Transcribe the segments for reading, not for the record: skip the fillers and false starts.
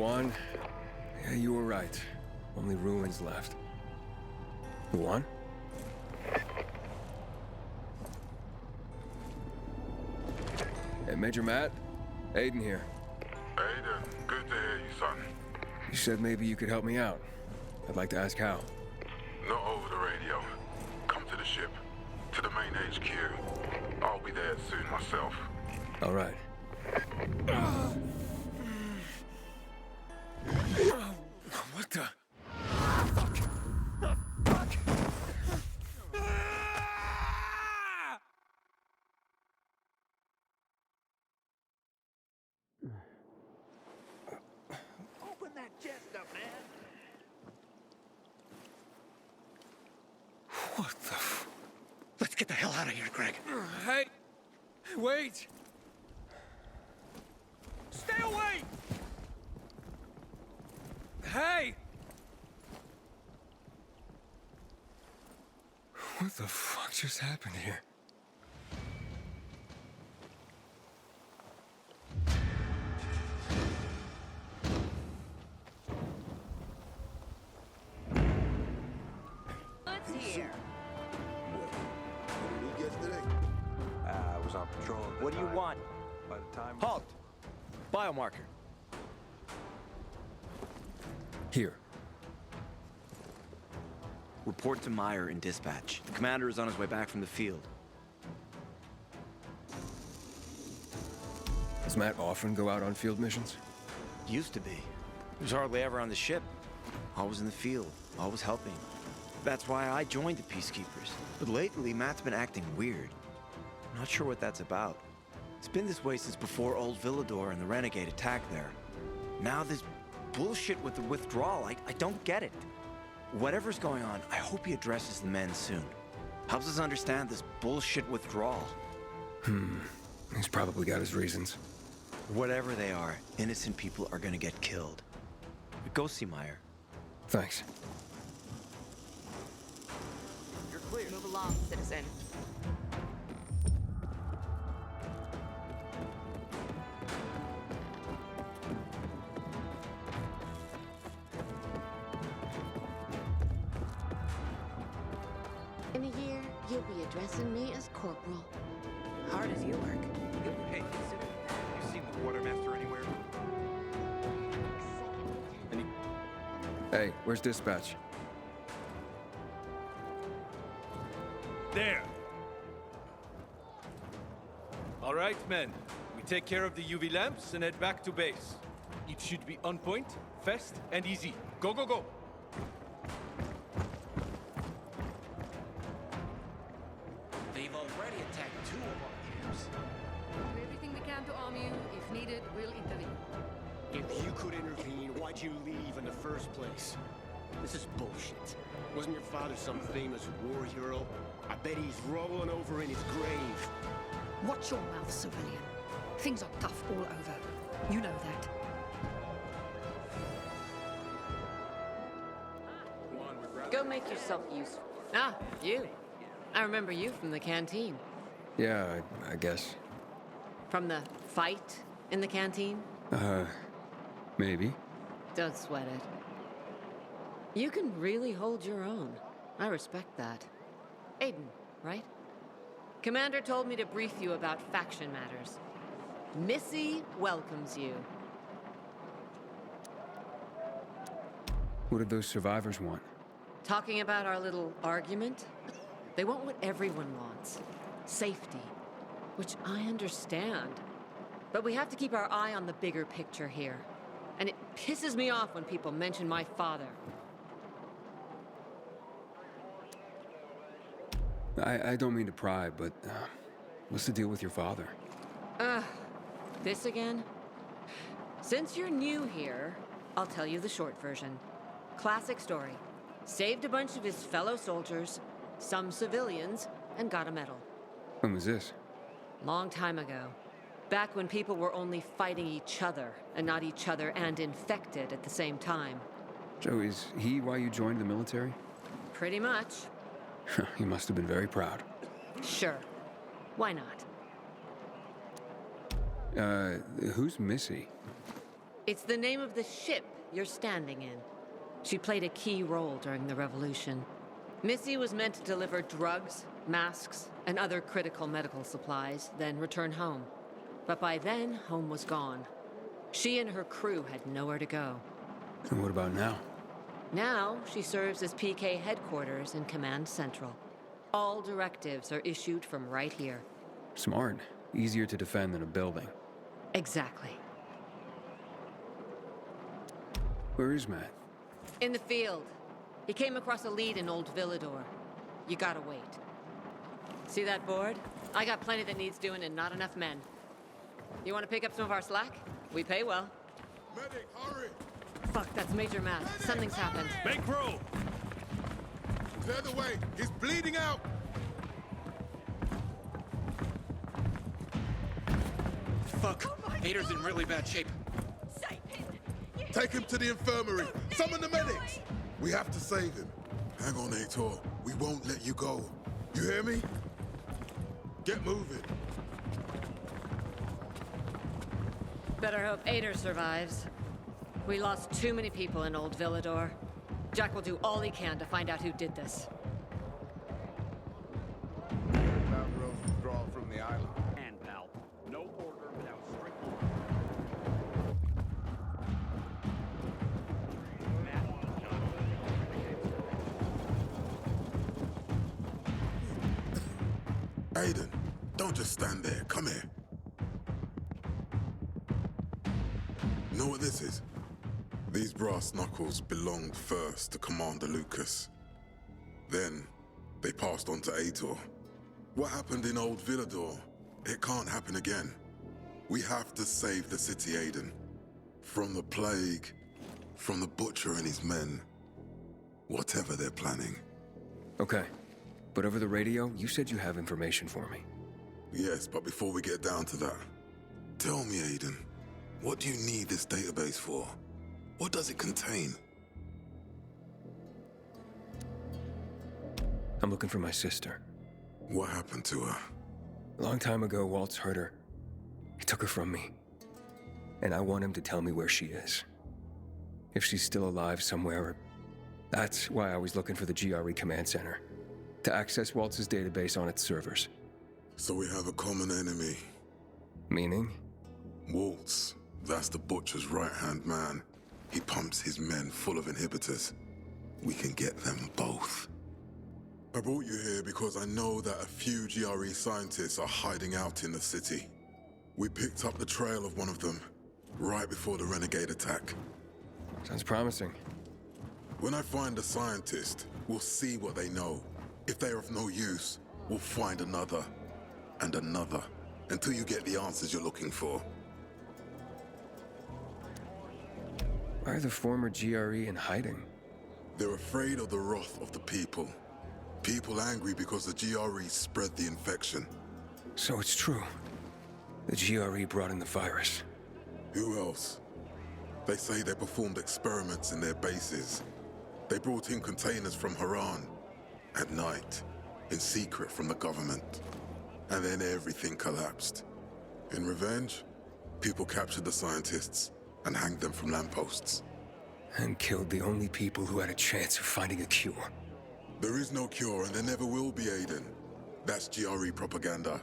Juan, yeah, you were right. Only ruins left. Juan? Hey, Major Matt? Aiden here. Aiden, good to hear you, son. You said maybe you could help me out. I'd like to ask how. Not over the radio. Come to the ship. To the main HQ. I'll be there soon myself. All right. What the? Open that chest up, man. What the? Let's get the hell out of here, Greg. Hey! Wait! Stay away! Hey! What the fuck just happened here? What's here? What did he get today? I was on patrol. What do you want? By the time... Halt! Biomarker. Here. Report to Meyer in dispatch. The commander is on his way back from the field. Does Matt often go out on field missions? Used to be. He was hardly ever on the ship. Always in the field. Always helping. That's why I joined the Peacekeepers. But lately, Matt's been acting weird. I'm not sure what that's about. It's been this way since before old Villador and the Renegade attack there. Now this bullshit with the withdrawal, I don't get it. Whatever's going on, I hope he addresses the men soon. Helps us understand this bullshit withdrawal. He's probably got his reasons. Whatever they are, innocent people are gonna get killed. Go see Meyer. Thanks. You're clear. Move along, citizen. In a year, you'll be addressing me as Corporal. Hard as you work. Hey, consider that. You seen the quartermaster anywhere? Hey, where's dispatch? There! All right, men. We take care of the UV lamps and head back to base. It should be on point, fast, and easy. Go, go, go! They've already attacked 2 of our camps. Do everything we can to arm you. If needed, we'll intervene. If you could intervene, why'd you leave in the first place? This is bullshit. Wasn't your father some famous war hero? I bet he's rolling over in his grave. Watch your mouth, civilian. Things are tough all over. You know that. Go make yourself useful. Ah, you. I remember you from the canteen. Yeah, I guess. From the fight in the canteen? Maybe. Don't sweat it. You can really hold your own. I respect that. Aiden, right? Commander told me to brief you about faction matters. Missy welcomes you. What did those survivors want? Talking about our little argument? They want what everyone wants. Safety. Which I understand. But we have to keep our eye on the bigger picture here. And it pisses me off when people mention my father. I don't mean to pry, but what's the deal with your father? This again? Since you're new here, I'll tell you the short version. Classic story. Saved a bunch of his fellow soldiers, some civilians, and got a medal. When was this? Long time ago. Back when people were only fighting each other, and not each other and infected at the same time. Joe, is he why you joined the military? Pretty much. He must have been very proud. Sure. Why not? Who's Missy? It's the name of the ship you're standing in. She played a key role during the revolution. Missy was meant to deliver drugs, masks, and other critical medical supplies, then return home. But by then, home was gone. She and her crew had nowhere to go. And what about now? Now, she serves as PK headquarters in Command Central. All directives are issued from right here. Smart. Easier to defend than a building. Exactly. Where is Matt? In the field. He came across a lead in Old Villador. You gotta wait. See that board? I got plenty that needs doing and not enough men. You wanna pick up some of our slack? We pay well. Medic, hurry! Fuck, that's Major Matt. Something's happened. Make room! Clear the way! He's bleeding out! Fuck! Hader's in really bad shape. Take him to the infirmary! Summon the medics! We have to save him. Hang on, Aitor. We won't let you go. You hear me? Get moving. Better hope Ader survives. We lost too many people in Old Villador. Jack will do all he can to find out who did this. About Rowe's withdrawal from the island. And pal, no order without strict Aiden, don't just stand there. Come here. Know what this is? These brass knuckles belonged first to Commander Lucas. Then, they passed on to Aitor. What happened in Old Villador, it can't happen again. We have to save the city, Aiden. From the plague, from the Butcher and his men. Whatever they're planning. Okay. But over the radio, you said you have information for me. Yes, but before we get down to that, tell me, Aiden, what do you need this database for? What does it contain? I'm looking for my sister. What happened to her? A long time ago, Waltz hurt her. He took her from me. And I want him to tell me where she is. If she's still alive somewhere. That's why I was looking for the GRE Command Center. To access Waltz's database on its servers. So we have a common enemy. Meaning? Waltz. That's the Butcher's right-hand man. He pumps his men full of inhibitors. We can get them both. I brought you here because I know that a few GRE scientists are hiding out in the city. We picked up the trail of one of them, right before the renegade attack. Sounds promising. When I find a scientist, we'll see what they know. If they're of no use, we'll find another, and another, until you get the answers you're looking for. Why are the former GRE in hiding? They're afraid of the wrath of the people. People angry because the GRE spread the infection. So it's true. The GRE brought in the virus. Who else? They say they performed experiments in their bases. They brought in containers from Haran. At night, in secret from the government. And then everything collapsed. In revenge, people captured the scientists and hanged them from lampposts. And killed the only people who had a chance of finding a cure. There is no cure and there never will be, Aiden. That's GRE propaganda.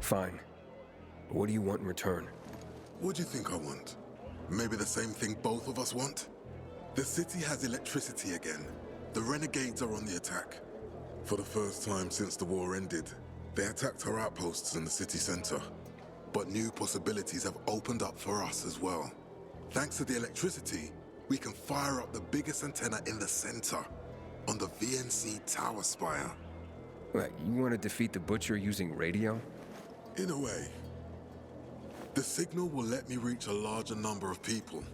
Fine. What do you want in return? What do you think I want? Maybe the same thing both of us want? The city has electricity again. The renegades are on the attack. For the first time since the war ended, they attacked our outposts in the city center. But new possibilities have opened up for us as well. Thanks to the electricity, we can fire up the biggest antenna in the center, on the VNC tower spire. What, you want to defeat the Butcher using radio? In a way. The signal will let me reach a larger number of people.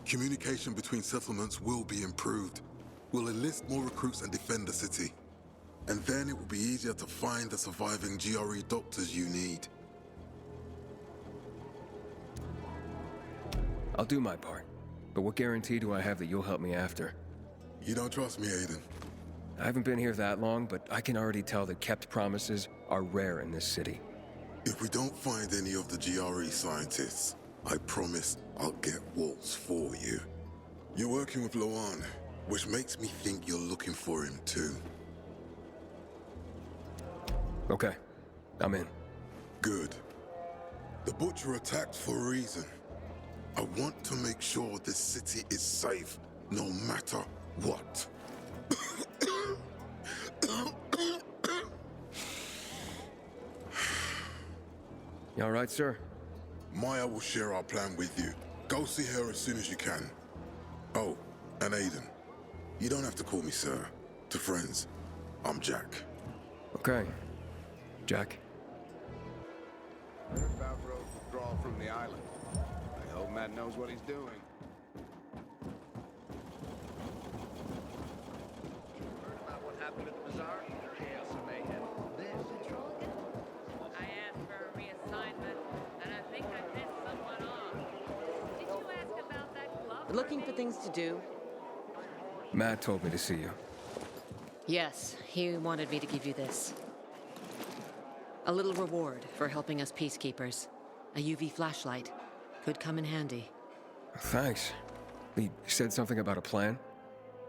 Communication between settlements will be improved. We'll enlist more recruits and defend the city. And then it will be easier to find the surviving GRE doctors you need. I'll do my part. But what guarantee do I have that you'll help me after? You don't trust me, Aiden? I haven't been here that long, but I can already tell that kept promises are rare in this city. If we don't find any of the GRE scientists, I promise I'll get Waltz for you. You're working with Lawan, which makes me think you're looking for him too. Okay, I'm in. Good. The Butcher attacked for a reason. I want to make sure this city is safe, no matter what. You all right, sir? Meyer will share our plan with you. Go see her as soon as you can. Oh, and Aiden. You don't have to call me sir. To friends, I'm Jack. Okay. Jack. Heard about Rowe's withdrawal from the island. I hope Matt knows what he's doing. Heard about what happened at the bazaar? Chaos and mayhem. I asked for a reassignment, and I think I pissed someone off. Did you ask about that glove? Looking for things to do? Matt told me to see you. Yes, he wanted me to give you this. A little reward for helping us Peacekeepers. A UV flashlight. Could come in handy. Thanks. He said something about a plan?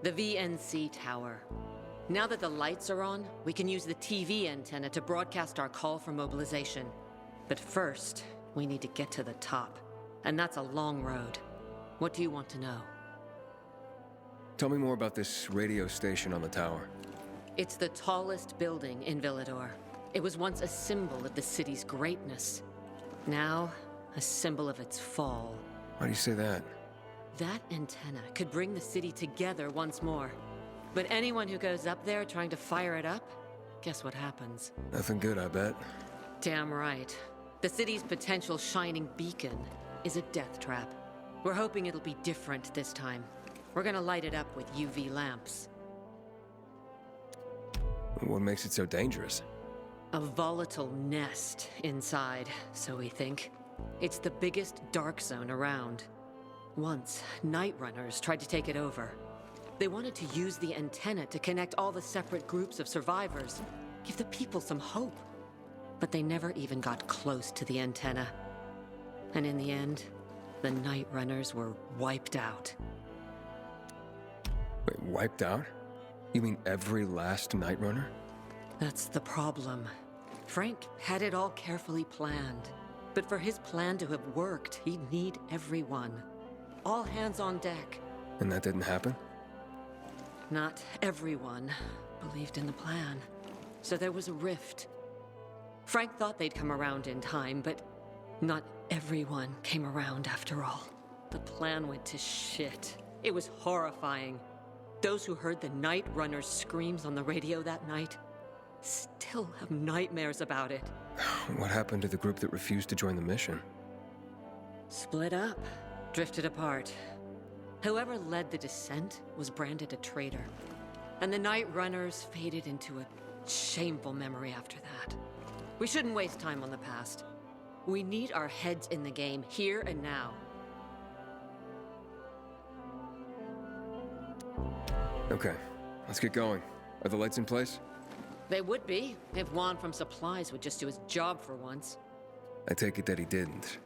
The VNC tower. Now that the lights are on, we can use the TV antenna to broadcast our call for mobilization. But first, we need to get to the top. And that's a long road. What do you want to know? Tell me more about this radio station on the tower. It's the tallest building in Villador. It was once a symbol of the city's greatness. Now, a symbol of its fall. Why do you say that? That antenna could bring the city together once more. But anyone who goes up there trying to fire it up, guess what happens? Nothing good, I bet. Damn right. The city's potential shining beacon is a death trap. We're hoping it'll be different this time. We're gonna light it up with UV lamps. What makes it so dangerous? A volatile nest inside, so we think. It's the biggest dark zone around. Once, night runners tried to take it over. They wanted to use the antenna to connect all the separate groups of survivors, give the people some hope. But they never even got close to the antenna. And in the end, the night runners were wiped out. Wait, wiped out? You mean every last night runner? That's the problem. Frank had it all carefully planned. But for his plan to have worked, he'd need everyone. All hands on deck. And that didn't happen? Not everyone believed in the plan. So there was a rift. Frank thought they'd come around in time, but not everyone came around after all. The plan went to shit. It was horrifying. Those who heard the Night Runner's screams on the radio that night still have nightmares about it. What happened to the group that refused to join the mission? Split up, drifted apart. Whoever led the descent was branded a traitor. And the Night Runners faded into a shameful memory after that. We shouldn't waste time on the past. We need our heads in the game, here and now. Okay, let's get going. Are the lights in place? They would be, if Juan from Supplies would just do his job for once. I take it that he didn't.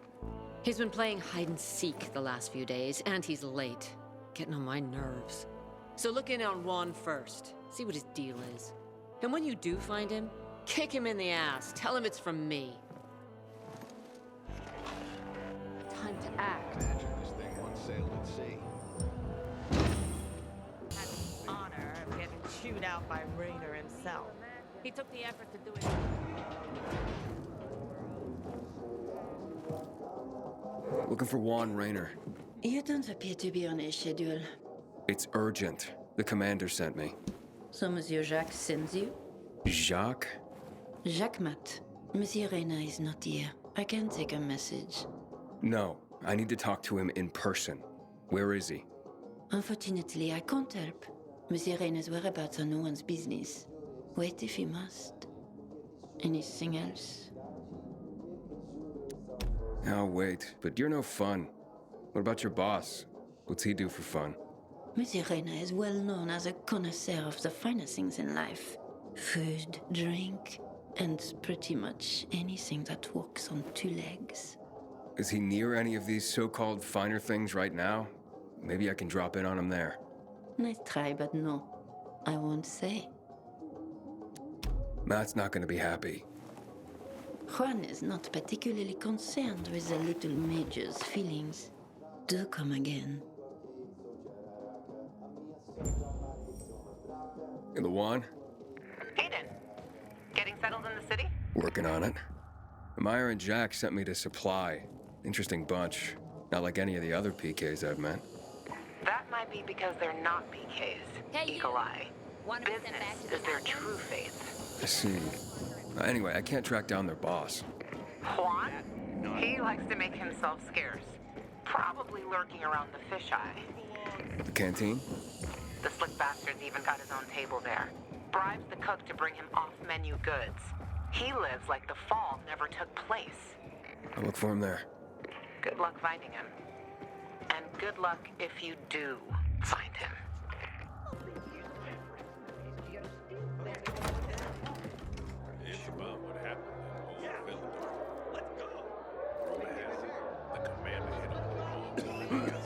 He's been playing hide-and-seek the last few days, and he's late. Getting on my nerves. So look in on Juan first. See what his deal is. And when you do find him, kick him in the ass. Tell him it's from me. Time to act. Imagine this thing once sailed at sea. Had the honor of getting chewed out by Raider himself. He took the effort to do it. Looking for Juan Raynor. You don't appear to be on a schedule. It's urgent. The commander sent me. So Monsieur Jacques sends you? Jacques? Jacques Mat. Monsieur Reyna is not here. I can take a message. No, I need to talk to him in person. Where is he? Unfortunately, I can't help. Monsieur Reyna's whereabouts are no one's business. Wait if he must. Anything else? I'll wait, but you're no fun. What about your boss? What's he do for fun? Monsieur Reyna is well known as a connoisseur of the finer things in life. Food, drink, and pretty much anything that walks on two legs. Is he near any of these so-called finer things right now? Maybe I can drop in on him there. Nice try, but no. I won't say. Matt's not gonna be happy. Juan is not particularly concerned with the little major's feelings. Do come again. Lawan? Aiden, getting settled in the city? Working on it. Meyer and Jack sent me to Supply. Interesting bunch. Not like any of the other PKs I've met. That might be because they're not PKs. Eagle Eye. Business is their true faith. I see. Anyway, I can't track down their boss. Juan? He likes to make himself scarce. Probably lurking around the fisheye. The canteen? The slick bastard's even got his own table there. Bribes the cook to bring him off-menu goods. He lives like the fall never took place. I'll look for him there. Good luck finding him. And good luck if you do find him.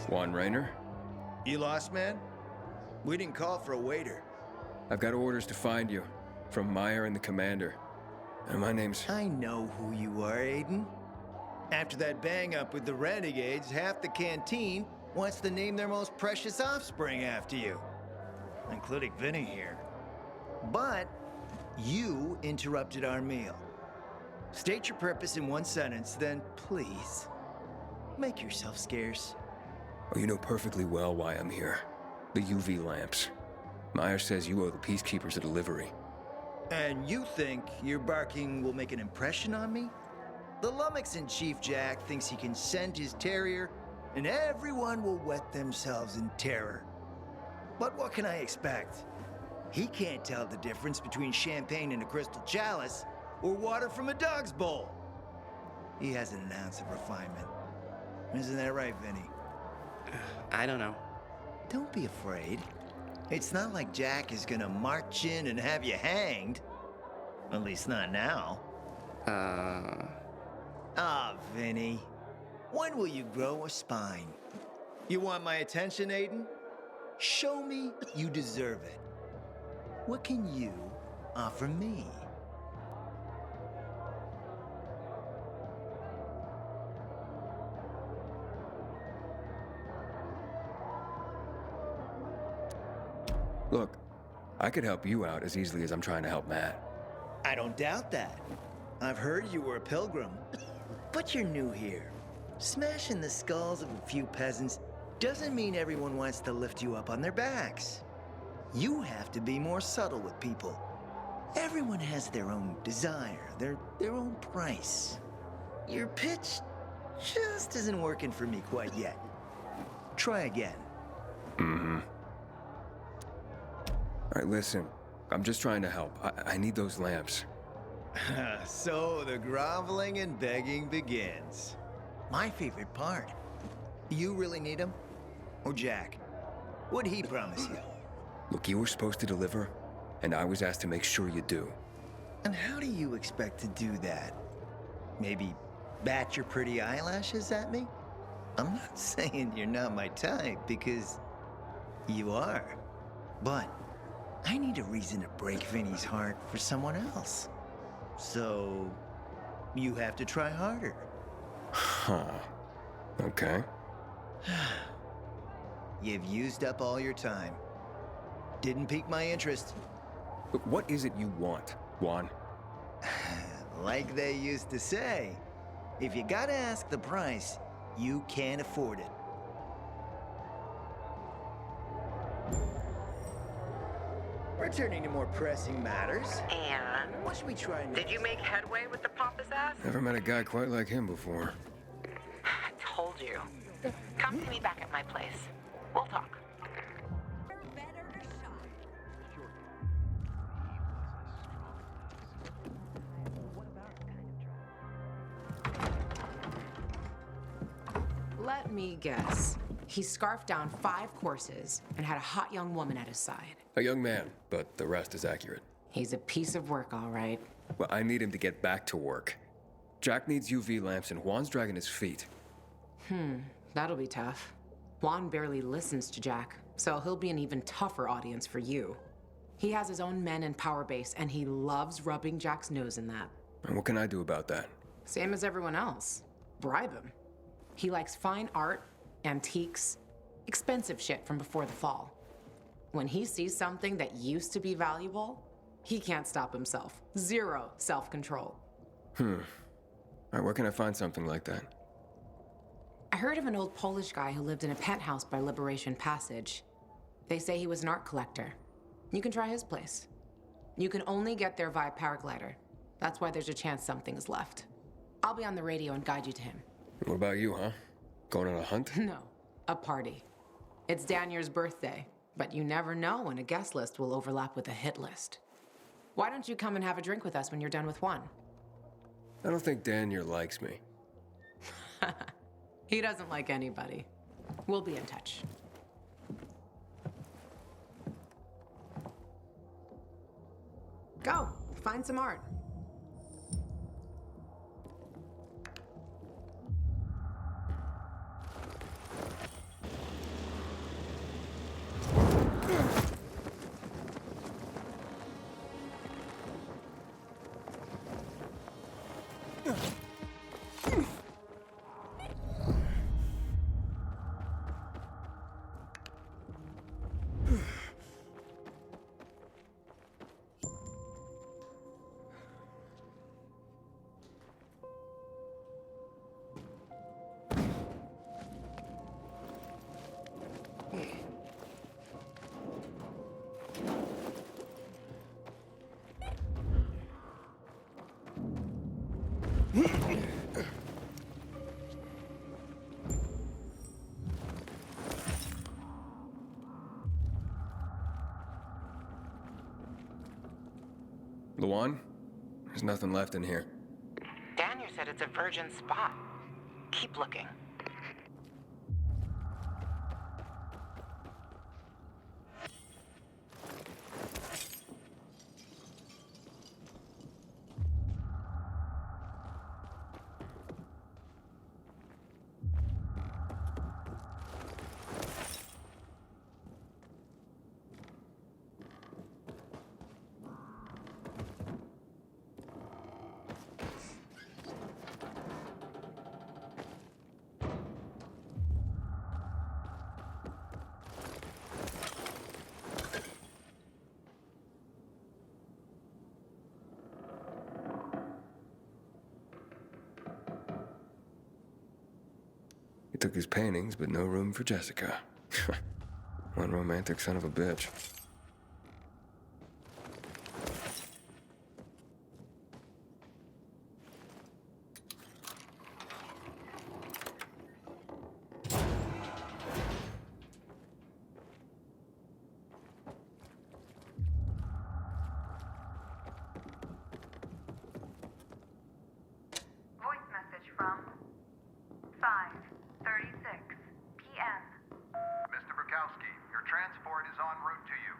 Juan Raynor? You lost, man? We didn't call for a waiter. I've got orders to find you. From Meyer and the commander. And my name's... I know who you are, Aiden. After that bang-up with the renegades, half the canteen wants to name their most precious offspring after you. Including Vinny here. But you interrupted our meal. State your purpose in one sentence, then please, make yourself scarce. Oh, you know perfectly well why I'm here. The UV lamps. Meyer says you owe the Peacekeepers a delivery. And you think your barking will make an impression on me? The lummox-in-chief Jack thinks he can send his terrier, and everyone will wet themselves in terror. But what can I expect? He can't tell the difference between champagne in a crystal chalice or water from a dog's bowl. He hasn't an ounce of refinement. Isn't that right, Vinny? I don't know. Don't be afraid. It's not like Jack is gonna march in and have you hanged. At least not now. Vinny. When will you grow a spine? You want my attention, Aiden? Show me you deserve it. What can you offer me? Look, I could help you out as easily as I'm trying to help Matt. I don't doubt that. I've heard you were a pilgrim. But you're new here. Smashing the skulls of a few peasants doesn't mean everyone wants to lift you up on their backs. You have to be more subtle with people. Everyone has their own desire, their own price. Your pitch just isn't working for me quite yet. Try again. Mm-hmm. All right, listen. I'm just trying to help. I need those lamps. So the groveling and begging begins. My favorite part. You really need them? Or Jack? What'd he promise you? Look, you were supposed to deliver, and I was asked to make sure you do. And how do you expect to do that? Maybe bat your pretty eyelashes at me? I'm not saying you're not my type, because you are. But I need a reason to break Vinny's heart for someone else. So, you have to try harder. Huh. Okay. You've used up all your time. Didn't pique my interest. But what is it you want, Juan? Like they used to say, if you gotta ask the price, you can't afford it. Returning to more pressing matters. And? What should we try next? Did you make headway with the pompous ass? Never met a guy quite like him before. I told you. Come to me back at my place. We'll talk. Let me guess. He scarfed down 5 courses and had a hot young woman at his side. A young man, but the rest is accurate. He's a piece of work, all right. Well, I need him to get back to work. Jack needs UV lamps and Juan's dragging his feet. That'll be tough. Juan barely listens to Jack, so he'll be an even tougher audience for you. He has his own men and power base, and he loves rubbing Jack's nose in that. And what can I do about that? Same as everyone else. Bribe him. He likes fine art, antiques, expensive shit from before the fall. When he sees something that used to be valuable, he can't stop himself. Zero self-control. All right, where can I find something like that? I heard of an old Polish guy who lived in a penthouse by Liberation Passage. They say he was an art collector. You can try his place. You can only get there via paraglider. That's why there's a chance something is left. I'll be on the radio and guide you to him. What about you, huh? Going on a hunt? No, a party. It's Danior's birthday, but you never know when a guest list will overlap with a hit list. Why don't you come and have a drink with us when you're done with Juan? I don't think Danior likes me. He doesn't like anybody. We'll be in touch. Go, find some art. Lawan? There's nothing left in here. Daniel said it's a virgin spot. Keep looking. He took his paintings, but no room for Jessica. One romantic son of a bitch. Voice message from 5:36 p.m. Mr. Bukowski, your transport is en route to you.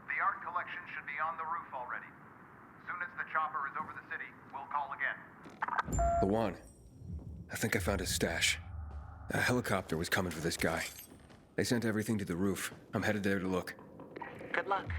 The art collection should be on the roof already. Soon as the chopper is over the city, we'll call again. Lawan, I think I found his stash. A helicopter was coming for this guy. They sent everything to the roof. I'm headed there to look. Good luck.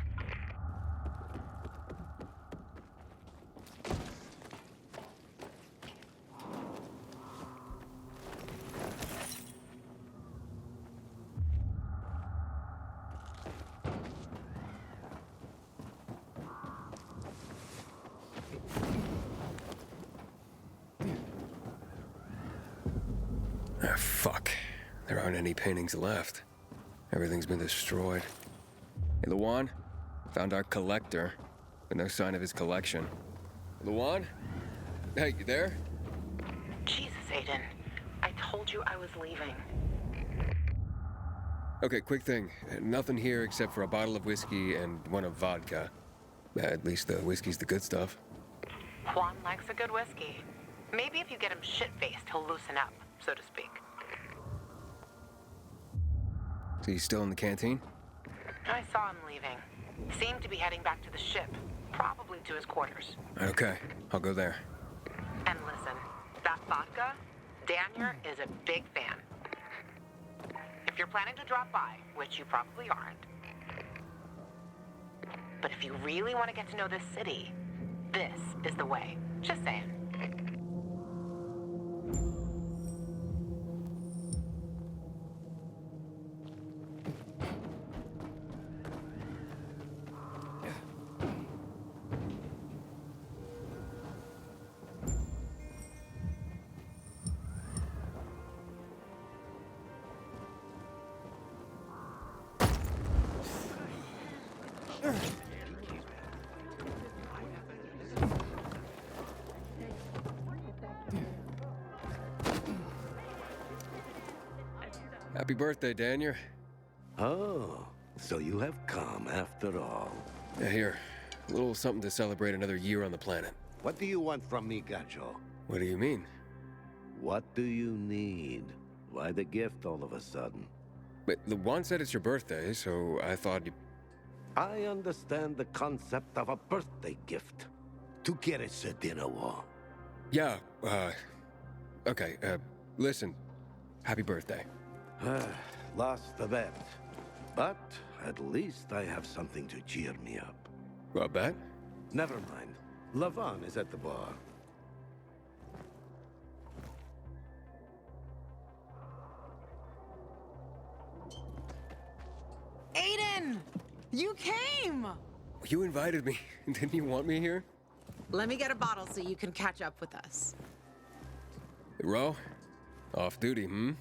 Ah, fuck. There aren't any paintings left. Everything's been destroyed. Hey, Lawan? Found our collector, but no sign of his collection. Lawan? Hey, you there? Jesus, Aiden. I told you I was leaving. Okay, quick thing. Nothing here except for a bottle of whiskey and one of vodka. At least the whiskey's the good stuff. Juan likes a good whiskey. Maybe if you get him shit-faced, he'll loosen up, so to speak. So he's still in the canteen? I saw him leaving. Seemed to be heading back to the ship. Probably to his quarters. Okay, I'll go there. And listen, that vodka, Danior is a big fan. If you're planning to drop by, which you probably aren't, but if you really want to get to know this city, this is the way. Just saying. Happy birthday, Danior. Oh, so you have come after all. Yeah, here. A little something to celebrate another year on the planet. What do you want from me, Gacho? What do you mean? What do you need? Why the gift all of a sudden? But Lawan said it's your birthday, so I thought you... I understand the concept of a birthday gift. Tu quieres a dinner war? Yeah, okay, listen. Happy birthday. Lost the bet. But at least I have something to cheer me up. A bet? Never mind. Lawan is at the bar. Aiden! You came! You invited me. Didn't you want me here? Let me get a bottle so you can catch up with us. Rowe? Off duty, hmm?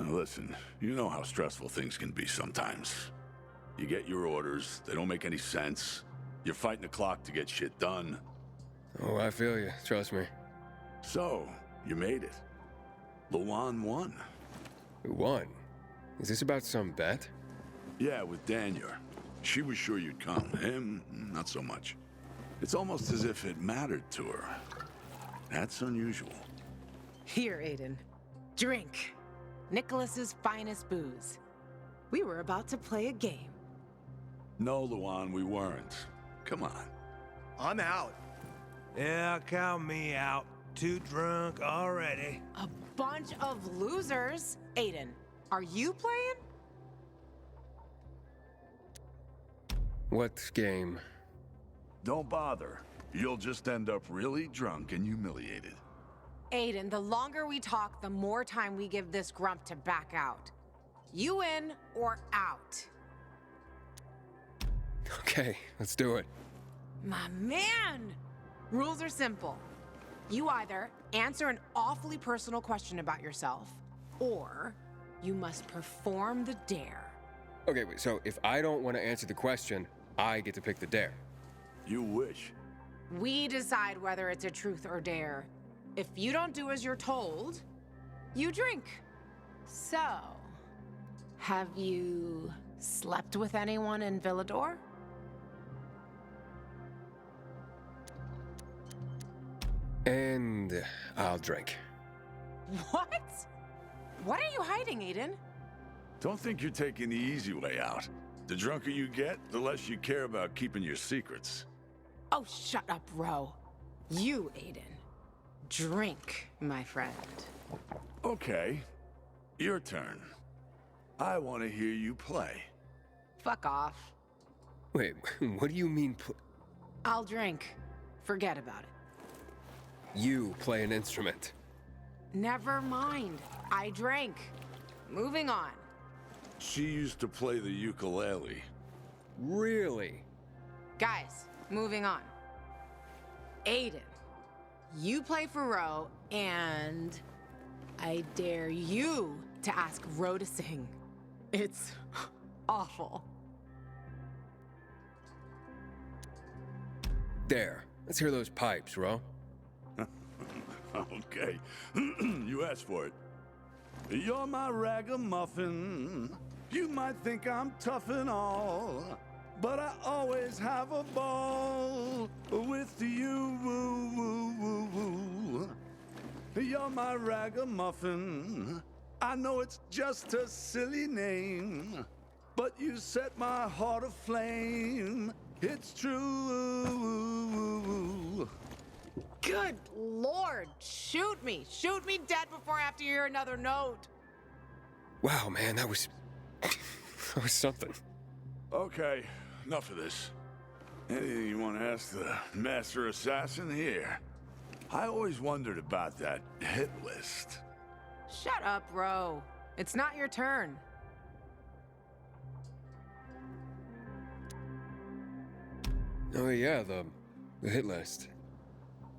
Listen, you know how stressful things can be sometimes. You get your orders, they don't make any sense. You're fighting the clock to get shit done. Oh, I feel you. Trust me. So, you made it. Lawan won. Who won? Is this about some bet? Yeah, with Danior. She was sure you'd come. Him, not so much. It's almost as if it mattered to her. That's unusual. Here, Aiden. Drink. Nicholas's finest booze. We were about to play a game. No, Lawan, we weren't. Come on. I'm out. Yeah, count me out. Too drunk already. A bunch of losers. Aiden, are you playing? What game? Don't bother. You'll just end up really drunk and humiliated. Aiden, the longer we talk, the more time we give this grump to back out. You in or out? Okay, let's do it. My man! Rules are simple. You either answer an awfully personal question about yourself, or you must perform the dare. Okay, wait, so if I don't want to answer the question, I get to pick the dare. You wish. We decide whether it's a truth or dare. If you don't do as you're told, you drink. So, have you slept with anyone in Villador? And I'll drink. What? What are you hiding, Aiden? Don't think you're taking the easy way out. The drunker you get, the less you care about keeping your secrets. Oh, shut up, Rowe. You, Aiden. Drink, my friend. Okay. Your turn. I want to hear you play. Fuck off. Wait, what do you mean I'll drink. Forget about it. You play an instrument? Never mind. I drank. Moving on. She used to play the ukulele. Really? Guys, moving on. Aiden, you play for Rowe, and I dare you to ask Rowe to sing. It's awful. There. Let's hear those pipes, Rowe. Okay. You asked for it. You're my ragamuffin. You might think I'm tough and all, but I always have a ball with you. Woo, woo, woo, woo. You're my ragamuffin. I know it's just a silly name, but you set my heart aflame. It's true. Good Lord! Shoot me! Shoot me dead before I have to hear another note! Wow, man, that was... that was something. Okay, enough of this. Anything you want to ask the Master Assassin here? I always wondered about that hit list. Shut up, Rowe. It's not your turn. Oh yeah, the hit list.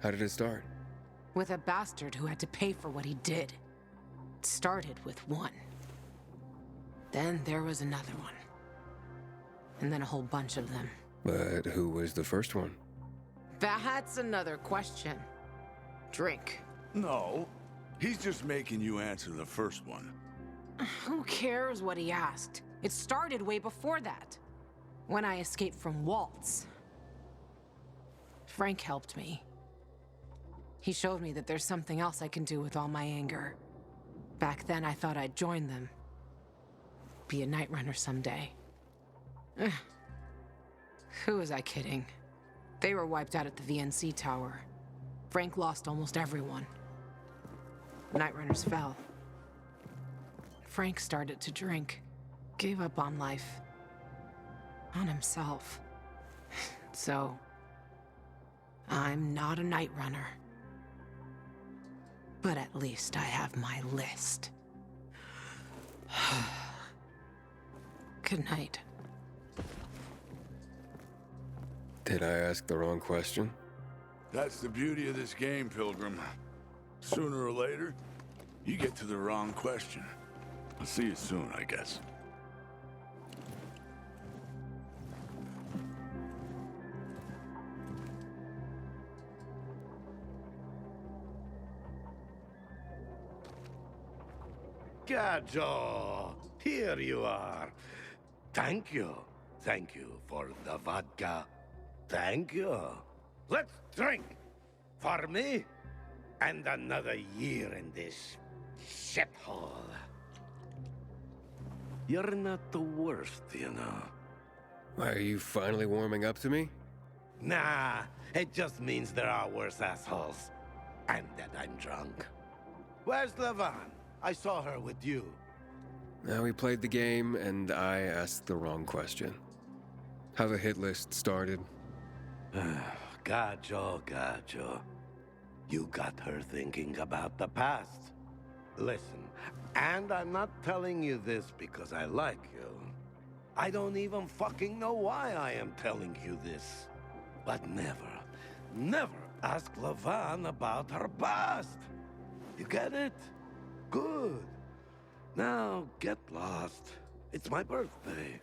How did it start? With a bastard who had to pay for what he did. It started with one. Then there was another one. And then a whole bunch of them. But who was the first one? That's another question. Drink. No, he's just making you answer the first one. Who cares what he asked? It started way before that. When I escaped from Waltz. Frank helped me. He showed me that there's something else I can do with all my anger. Back then, I thought I'd join them. Be a night runner someday. Who was I kidding? They were wiped out at the VNC tower. Frank lost almost everyone. Night runners fell. Frank started to drink. Gave up on life. On himself. So... I'm not a night runner. But at least I have my list. Good night. Did I ask the wrong question? That's the beauty of this game, Pilgrim. Sooner or later, you get to the wrong question. I'll see you soon, I guess. Gajo, here you are. Thank you. Thank you for the vodka. Thank you. Let's drink. For me, and another year in this shithole. You're not the worst, you know. Why, are you finally warming up to me? Nah, it just means there are worse assholes. And that I'm drunk. Where's Lawan? I saw her with you. Now we played the game, and I asked the wrong question. How the hit list started. Gajo. You got her thinking about the past. Listen, and I'm not telling you this because I like you. I don't even fucking know why I am telling you this. But never ask Lawan about her past. You get it? Good. Now, get lost. It's my birthday.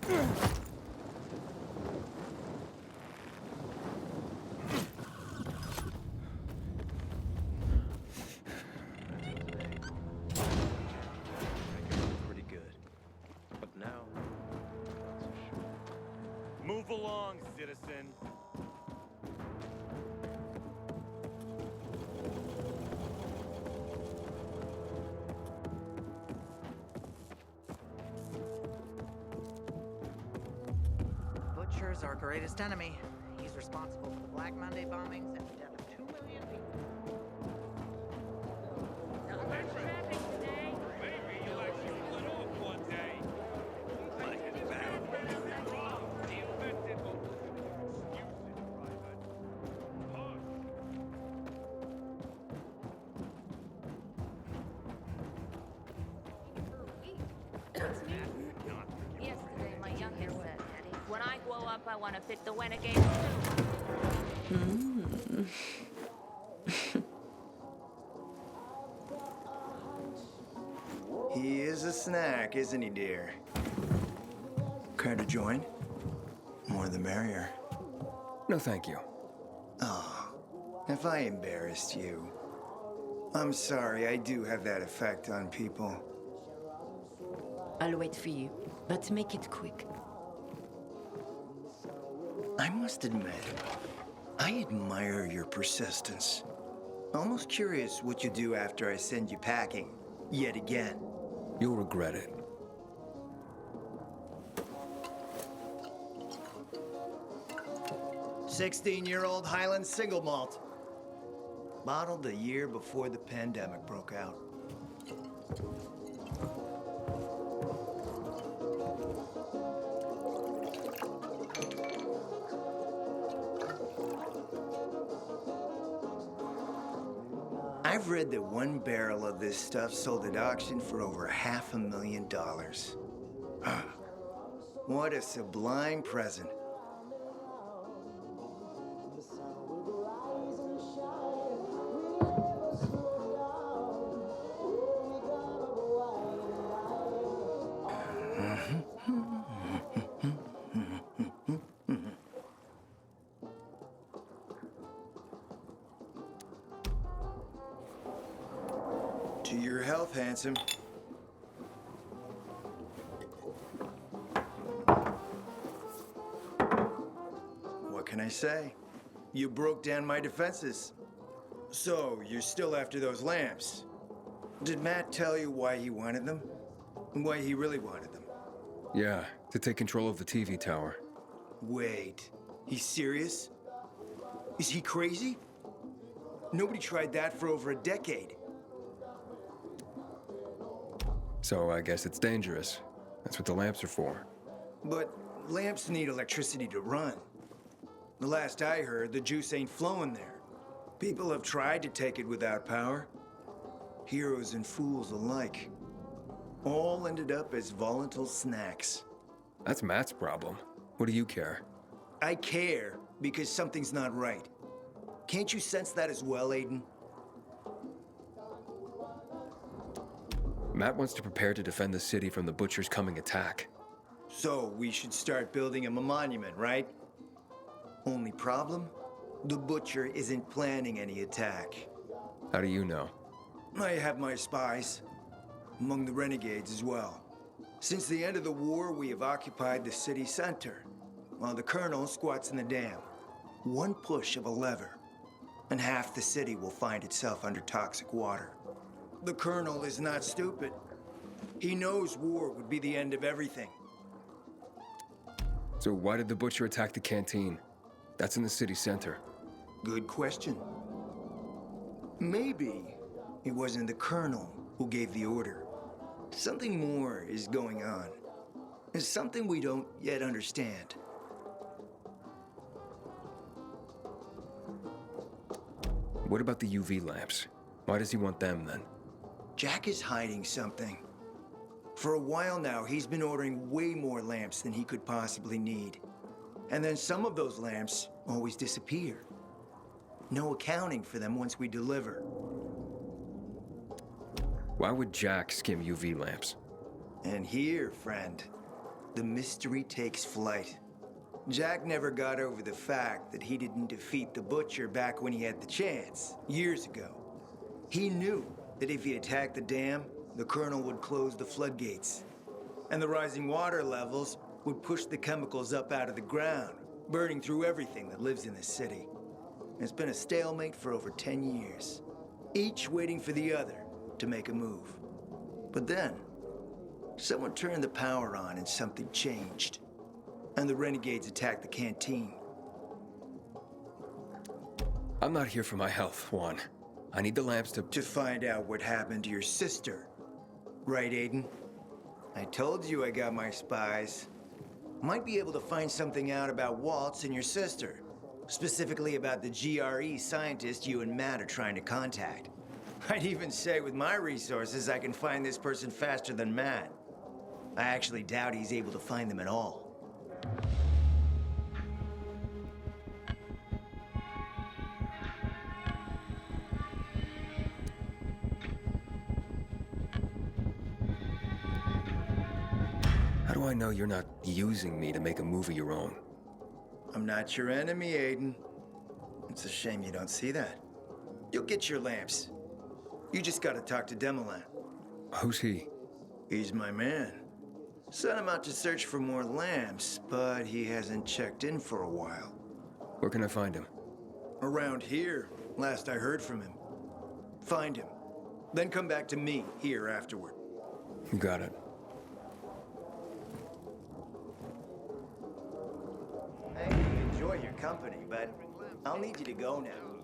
Pretty good. But now, not so sure. Move along, citizen. Butcher's our greatest enemy. He's responsible for the Black Monday bombings and the death of 2 million people. Maybe you'll actually split off one day. Yesterday, my youngest said, when I grow up, I want to fit the renegades too. He is a snack, isn't he, dear? Care to join? More the merrier. No, thank you. Oh, if I embarrassed you. I'm sorry, I do have that effect on people. I'll wait for you, but make it quick. I must admit, I admire your persistence. Almost curious what you do after I send you packing, yet again. You'll regret it. "16-year-old Highland single malt. Bottled a year before the pandemic broke out. I've read that one barrel of this stuff sold at auction for over $500,000. What a sublime present. To your health, handsome. What can I say? You broke down my defenses. So, you're still after those lamps. Did Matt tell you why he wanted them? Why he really wanted them? Yeah, to take control of the TV tower. Wait, he's serious? Is he crazy? Nobody tried that for over a decade. So I guess it's dangerous. That's what the lamps are for. But lamps need electricity to run. The last I heard, the juice ain't flowing there. People have tried to take it without power. Heroes and fools alike. All ended up as volatile snacks. That's Matt's problem. What do you care? I care because something's not right. Can't you sense that as well, Aiden? Matt wants to prepare to defend the city from the Butcher's coming attack. So we should start building him a monument, right? Only problem? The Butcher isn't planning any attack. How do you know? I have my spies. Among the renegades as well. Since the end of the war, we have occupied the city center, while the Colonel squats in the dam. One push of a lever, and half the city will find itself under toxic water. The Colonel is not stupid. He knows war would be the end of everything. So why did the Butcher attack the canteen? That's in the city center. Good question. Maybe it wasn't the Colonel who gave the order. Something more is going on. It's something we don't yet understand. What about the UV lamps? Why does he want them then? Jack is hiding something. For a while now, he's been ordering way more lamps than he could possibly need. And then some of those lamps always disappear. No accounting for them once we deliver. Why would Jack skim UV lamps? And here, friend, the mystery takes flight. Jack never got over the fact that he didn't defeat the Butcher back when he had the chance, years ago. He knew that if he attacked the dam, the Colonel would close the floodgates. And the rising water levels would push the chemicals up out of the ground, burning through everything that lives in the city. It's been a stalemate for over 10 years, each waiting for the other to make a move. But then, someone turned the power on and something changed. And the renegades attacked the canteen. I'm not here for my health, Juan. I need the lamps to find out what happened to your sister. Right, Aiden? I told you I got my spies. Might be able to find something out about Waltz and your sister. Specifically about the GRE scientist you and Matt are trying to contact. I'd even say with my resources, I can find this person faster than Matt. I actually doubt he's able to find them at all. How do I know you're not using me to make a move of your own? I'm not your enemy, Aiden. It's a shame you don't see that. You'll get your lamps. You just gotta talk to Demolan. Who's he? He's my man. Sent him out to search for more lamps, but he hasn't checked in for a while. Where can I find him? Around here, last I heard from him. Find him. Then come back to me here afterward. You got it. I enjoy your company, but I'll need you to go now.